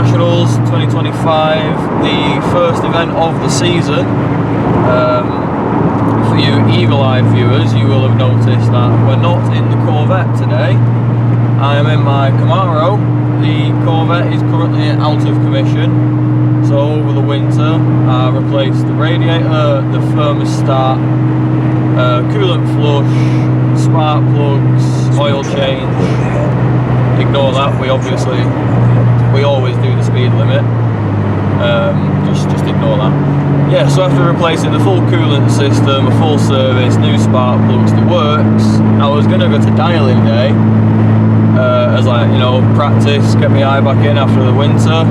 Nationals 2025, the first event of the season. For you eagle-eyed viewers, you will have noticed that we're not in the Corvette today. I am in my Camaro. The Corvette is currently out of commission, so over the winter I replaced the radiator, the thermostat, coolant flush, spark plugs, oil change. Ignore that, we always do the speed limit. Just ignore that. Yeah, so after replacing the full coolant system, a full service, new spark plugs, the works, I was going to go to dialing day as practice, get my eye back in after the winter.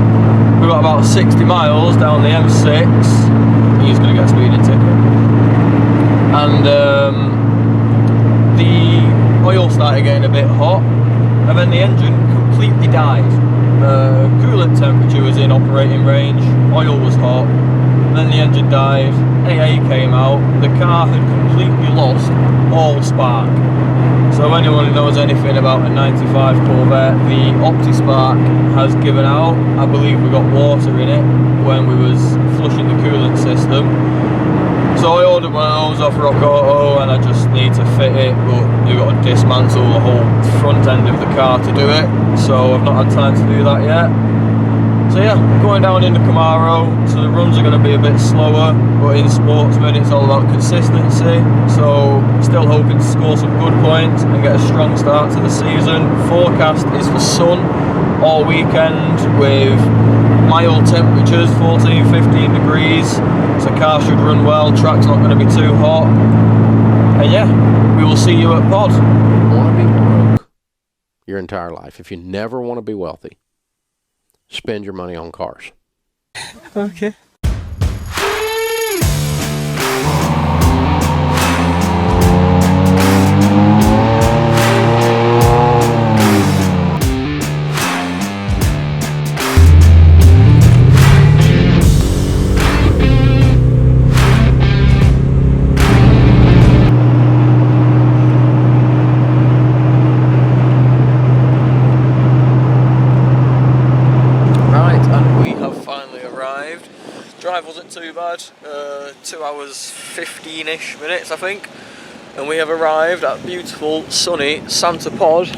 We got about 60 miles down the M6, he's going to get a speeding ticket. And the oil started getting a bit hot, and then the engine completely died. Coolant temperature was in operating range, oil was hot, then the engine died, AA came out, the car had completely lost all spark. So anyone who knows anything about a 95 Corvette, the OptiSpark has given out. I believe we got water in it when we was flushing the coolant system. So I ordered one of those off Rock Auto, and I just need to fit it, but you've got to dismantle the whole front end of the car to do it, so I've not had time to do that yet. So yeah, going down in the Camaro, so the runs are going to be a bit slower, but in Sportsman it's all about consistency, so still hoping to score some good points and get a strong start to the season. Forecast is for sun all weekend with mild temperatures, 14-15 degrees, so car should run well, track's not going to be too hot, and yeah, we will see you at pod. Want to be broke your entire life. If you never want to be wealthy, spend your money on cars. Okay. Drive wasn't too bad, 2 hours 15-ish minutes I think, and we have arrived at beautiful sunny Santa Pod.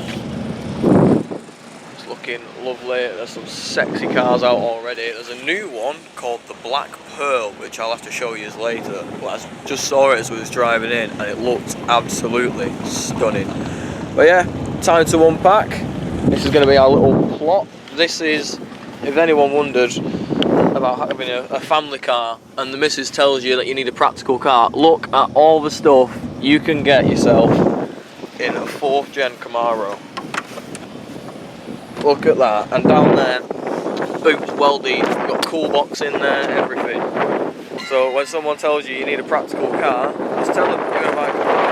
It's looking lovely, there's some sexy cars out already. There's a new one called the Black Pearl, which I'll have to show you later, but I just saw it as we was driving in and it looked absolutely stunning. But yeah, time to unpack. This is going to be our little plot. This is, if anyone wondered about having a family car and the missus tells you that you need a practical car, look at all the stuff you can get yourself in a 4th gen Camaro. Look at that, and down there, boots well deep, you've got a cool box in there, everything. So when someone tells you you need a practical car, just tell them you're going to buy a Camaro.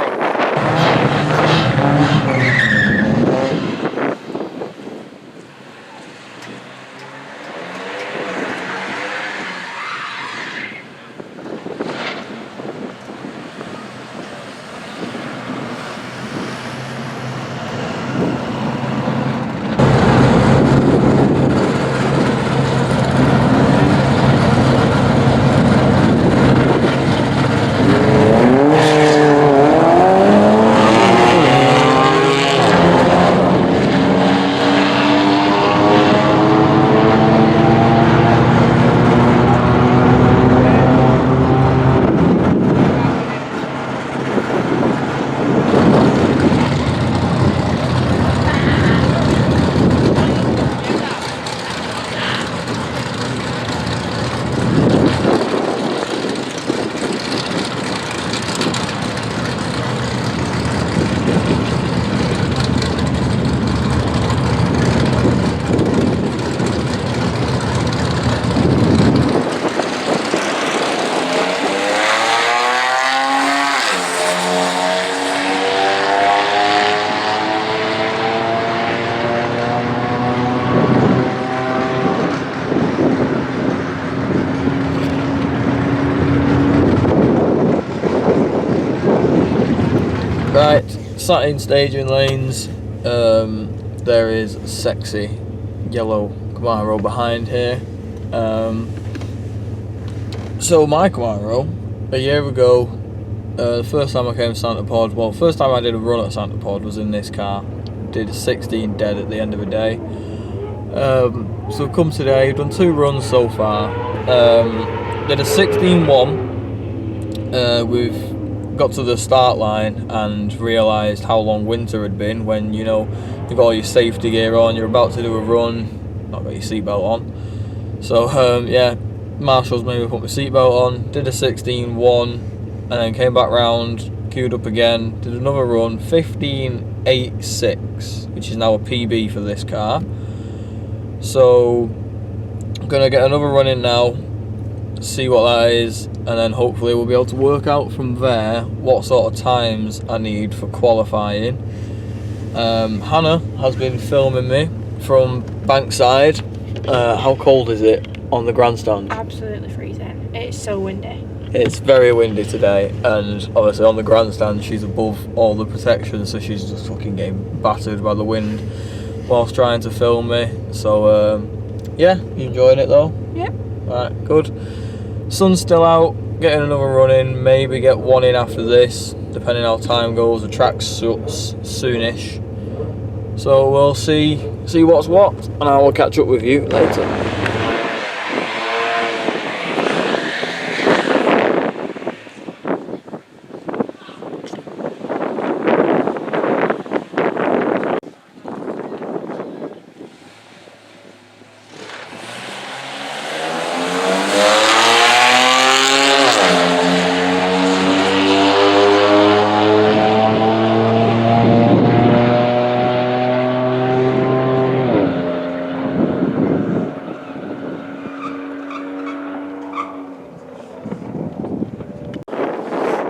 Right, sat in staging lanes. There is sexy yellow Camaro behind here. So my Camaro, a year ago, the first time I came to Santa Pod, well, first time I did a run at Santa Pod was in this car. Did 16 dead at the end of the day. So come today, done 2 runs so far. Did a 16-1. We've got to the start line and realised how long winter had been when, you know, you've got all your safety gear on, you're about to do a run, not got your seatbelt on. So yeah, Marshall's made me put my seatbelt on, did a 16-1, and then came back round, queued up again, did another run, 15.86, which is now a PB for this car. So I'm gonna get another run in now, see what that is, and then hopefully we'll be able to work out from there what sort of times I need for qualifying. Hannah has been filming me from Bankside. How cold is it on the grandstand? Absolutely freezing. It's so windy. It's very windy today, and obviously on the grandstand she's above all the protection, so she's just fucking getting battered by the wind whilst trying to film me. So yeah, you enjoying it though? Yep. Right, good. Sun's still out, getting another run in, maybe get one in after this, depending how time goes. The track's soonish. So we'll see what's what, and I will catch up with you later.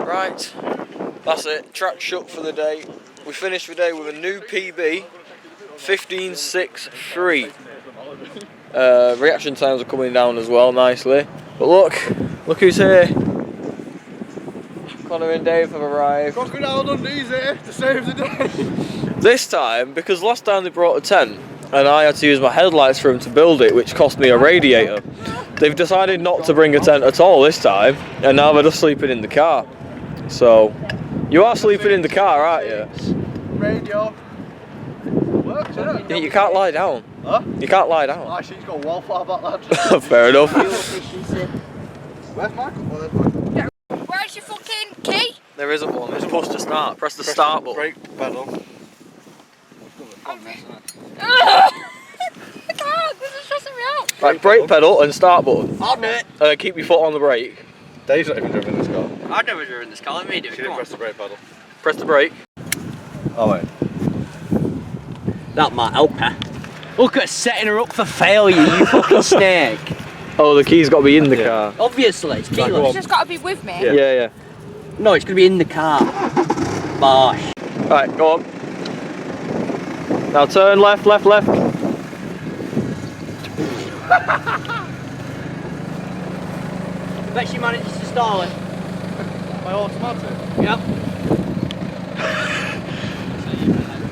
Right, that's it, track shut for the day. We finished the day with a new PB, 15.63. Reaction times are coming down as well nicely. But look who's here. Connor and Dave have arrived. Crocodile Dundee's here to save the day. This time, because last time they brought a tent and I had to use my headlights for them to build it, which cost me a radiator, they've decided not to bring a tent at all this time, and now they're just sleeping in the car. So, you are sleeping in the car, aren't you? Radio. Works, isn't it? You can't lie down. Huh? You can't lie down. Oh, she's got wallflower back, lad. Fair enough. Where's Michael? Oh, there's Michael. Where's your fucking key? There isn't one. Just push to start. Press the start button. Brake pedal. I can't, this is stressing me out. Right, brake pedal and start button. I'll do it. Keep your foot on the brake. Dave's not even driven this car. I've never driven this car, let me do it. She didn't press the brake pedal. Press the brake. Oh, wait. That might help her. Look at setting her up for failure, you fucking snake. Oh, the key's got to be in the car. Obviously, it's Right, go keyless. on. It's just got to be with me. Yeah. Yeah. No, it's going to be in the car. Bosh. Right, go on. Now turn left. Bet she manages to stall it. My automatic? Yep.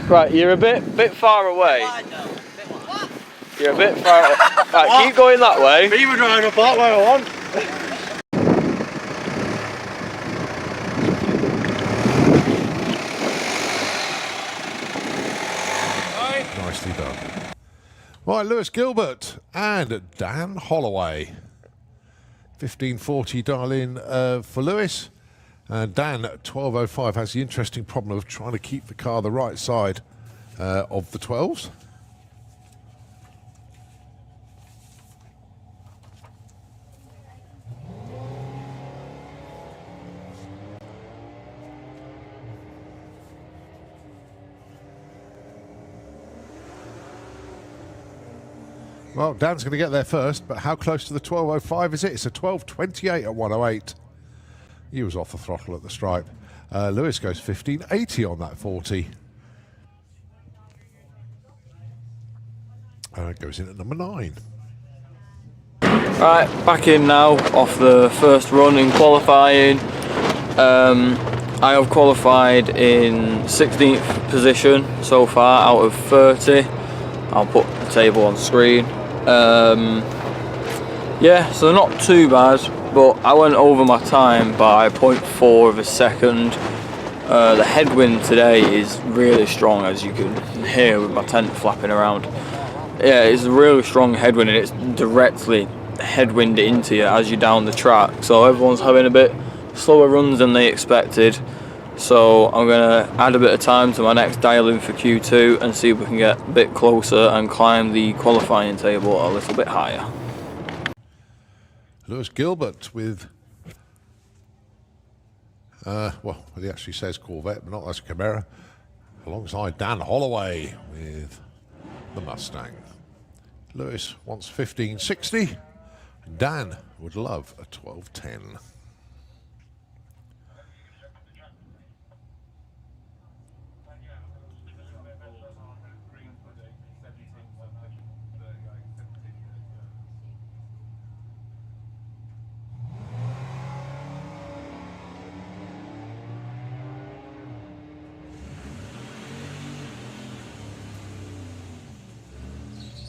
Right, you're a bit far away. Wide though. Bit wide. You're a bit far. Right, keep going that way. Beaver driver part where I want. Nicely done. Right, Lewis Gilbert and Dan Holloway. 15.40 dial in for Lewis. And Dan at 12.05 has the interesting problem of trying to keep the car the right side of the 12s. Well, Dan's going to get there first, but how close to the 12.05 is it? It's a 12.28 at 108. He was off the throttle at the stripe. Lewis goes 15.80 on that 40. Goes in at number 9. Right, back in now off the first run in qualifying. I have qualified in 16th position so far out of 30. I'll put the table on screen. Yeah, so not too bad, but I went over my time by 0.4 of a second. The headwind today is really strong, as you can hear with my tent flapping around. Yeah, it's a really strong headwind, and it's directly headwind into you as you're down the track. So everyone's having a bit slower runs than they expected. So I'm going to add a bit of time to my next dial in for Q2 and see if we can get a bit closer and climb the qualifying table a little bit higher. Lewis Gilbert with, well, he actually says Corvette, but not, that's Camaro, alongside Dan Holloway with the Mustang. Lewis wants 1560. Dan would love a 1210.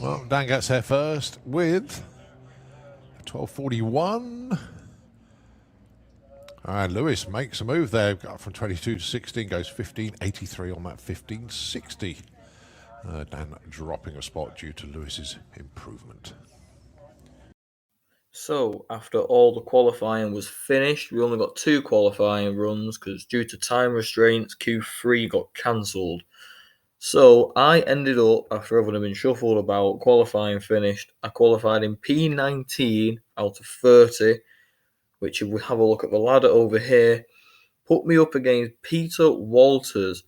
Well, Dan gets there first with 1241. And Lewis makes a move there, got from 22 to 16, goes 1583 on that 1560. Dan dropping a spot due to Lewis's improvement. So, after all the qualifying was finished, we only got 2 qualifying runs because due to time restraints, Q3 got cancelled. So, I ended up, after everyone had been shuffled about, qualifying finished, I qualified in P19 out of 30, which if we have a look at the ladder over here, put me up against Peter Walters,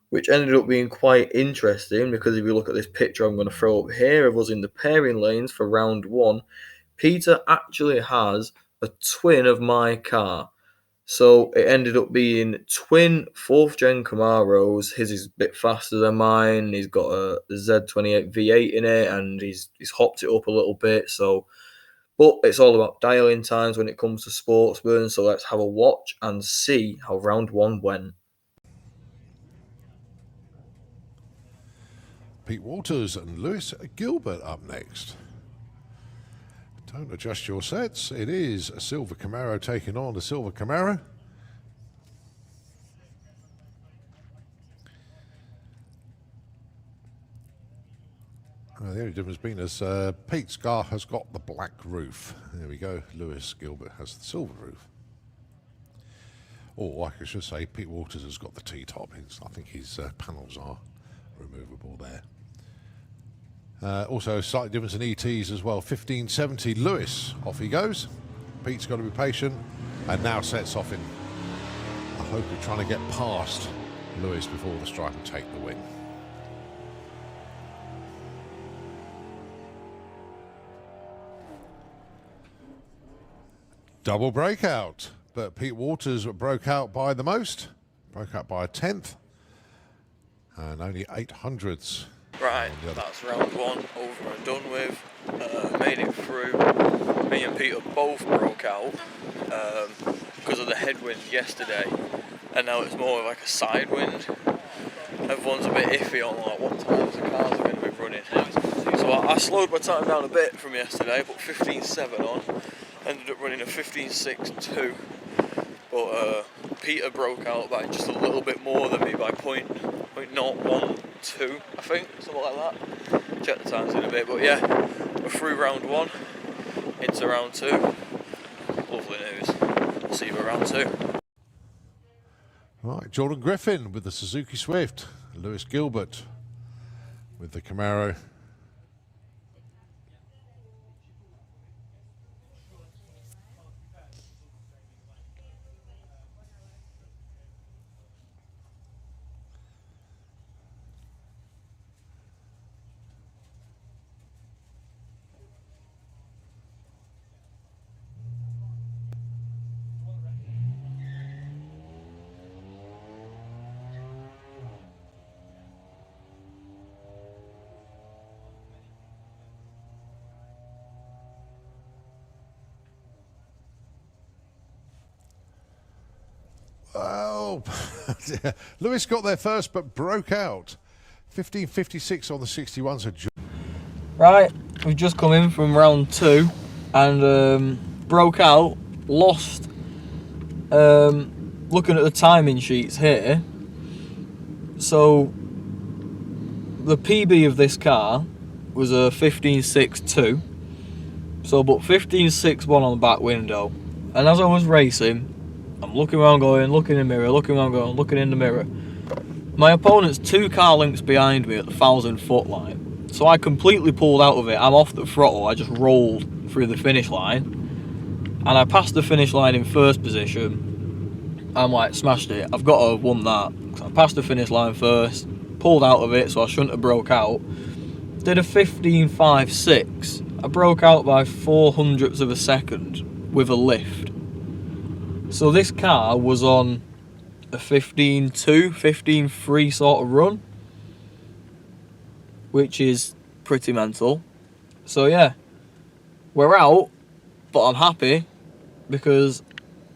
which ended up being quite interesting because if you look at this picture I'm going to throw up here of us in the pairing lanes for round 1, Peter actually has a twin of my car. So it ended up being twin 4th gen Camaros. His is a bit faster than mine. He's got a Z28 V8 in it and he's hopped it up a little bit. So, but it's all about dialing times when it comes to sportsmen. So let's have a watch and see how round 1 went. Pete Walters and Lewis Gilbert up next. Don't adjust your sets. It is a silver Camaro taking on the silver Camaro. The only difference being is Pete's car has got the black roof. There we go. Lewis Gilbert has the silver roof. Or like I should say, Pete Walters has got the T-top. I think his panels are removable there. Also, slight difference in ETs as well. 1570 Lewis, off he goes. Pete's got to be patient and now sets off in. I hope we're trying to get past Lewis before the stripe and take the win. Double breakout, but Pete Walters broke out by the most. Broke out by a 10th and only 800ths. Right, that's round 1 over and done with. Made it through. Me and Peter both broke out because of the headwind yesterday, and now it's more like a side wind. Everyone's a bit iffy on like what times the cars are going to be running. So I slowed my time down a bit from yesterday, put 15.7 on, ended up running a 15.6.2. But Peter broke out by just a little bit more than me by 0.012, I think, something like that. Check the times in a bit, but yeah, we're through round 1 into round 2. Lovely news. We'll see you at round 2. Right, Jordan Griffin with the Suzuki Swift, Lewis Gilbert with the Camaro. Well, Lewis got there first but broke out. 15.56 on the 61. So Right, we've just come in from round 2 and broke out, lost. Looking at the timing sheets here, so the PB of this car was a 15.62, so but 15.61 on the back window. And as I was racing, I'm looking around going, looking in the mirror, looking around going, looking in the mirror. My opponent's 2 car lengths behind me at the 1,000-foot line. So I completely pulled out of it. I'm off the throttle. I just rolled through the finish line. And I passed the finish line in first position. I'm like, smashed it. I've got to have won that. So I passed the finish line first. Pulled out of it, so I shouldn't have broke out. Did a 15.56. I broke out by 0.04 of a second with a lift. So this car was on a 15.2, 15.3 sort of run, which is pretty mental. So yeah, we're out, but I'm happy because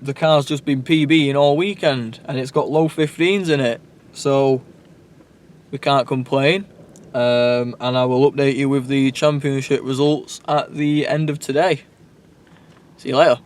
the car's just been PBing all weekend and it's got low 15s in it, so we can't complain. And I will update you with the championship results at the end of today. See you later.